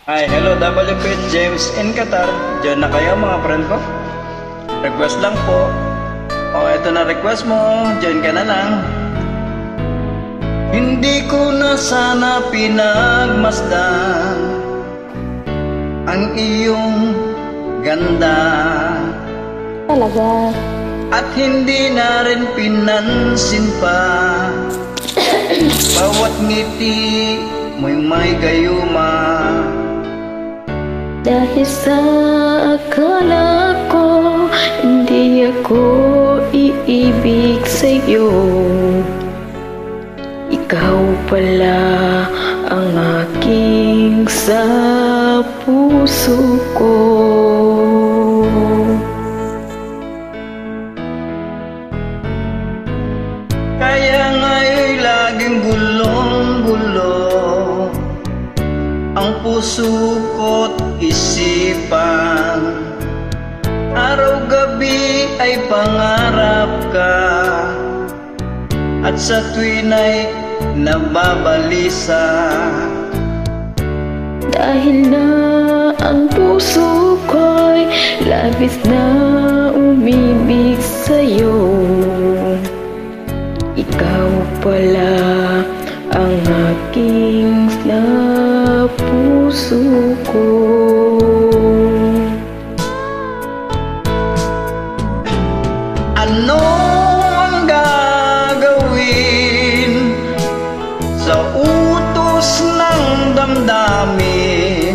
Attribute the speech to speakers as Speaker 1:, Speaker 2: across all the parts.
Speaker 1: Hi, hello WP James in Qatar. Diyan na kayo mga friend ko. Request lang po. O eto na request mo, diyan ka na lang. Hindi ko na sana pinagmasdan ang iyong ganda,
Speaker 2: Talaga.
Speaker 1: at hindi na rin pinansin pa bawat ngiti mo'y may gayuma.
Speaker 2: Dahil sa akala ko, hindi ako iibig sa'yo. Ikaw pala ang aking sa puso ko.
Speaker 1: Kaya nga'y laging gulong-gulo ang puso ko't isipan. Araw-gabi ay pangarap ka, at sa tuwin ay nababalisa.
Speaker 2: Dahil na ang puso ko'y labis na umibig sa'yo. Ikaw pala ang aking na puso ko.
Speaker 1: Ano ang gagawin sa utos ng damdamin?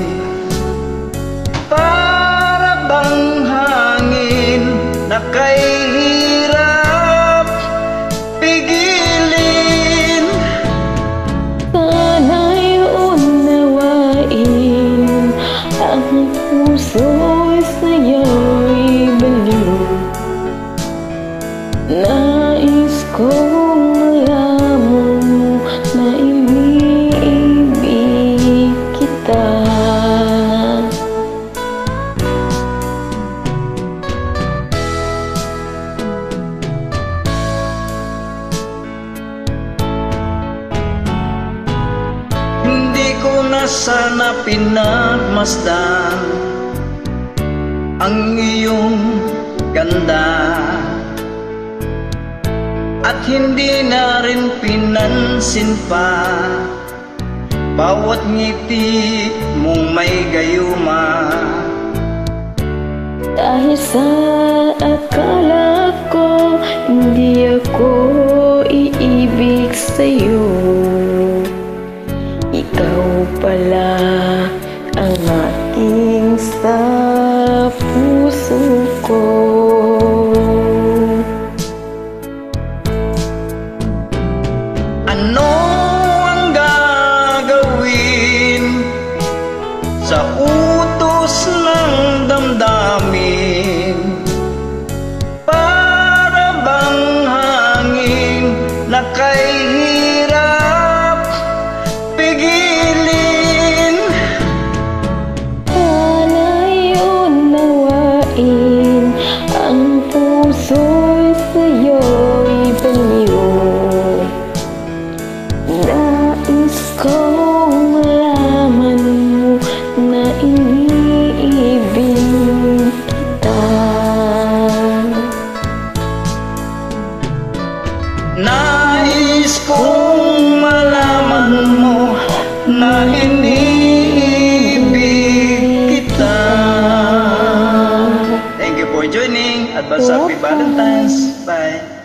Speaker 1: Para bang hangin na kay hirap pigilin?
Speaker 2: Sana'y unawain ang puso'y sa'yo'y baliw. Nais kong malaman mo na iniibig kita.
Speaker 1: Hindi ko na sana pinagmasdan ang iyong ganda, at hindi na rin pinansin pa bawat ngiti mong may gayuma.
Speaker 2: Dahil sa akala ko, hindi ako iibig sa'yo. Ikaw pala ang aking sa puso ko.
Speaker 1: Ano ang gagawin sa utos ng damdamin? Para bang hangin na kay hirap pigilin?
Speaker 2: Sana'y unawain ang puso'y sa'yo'y baliw. Nais kong malaman mo na iniibig kita.
Speaker 1: Nais kong malaman mo na iniibig kita. Thank you for joining. Advance Happy Valentine's. Bye.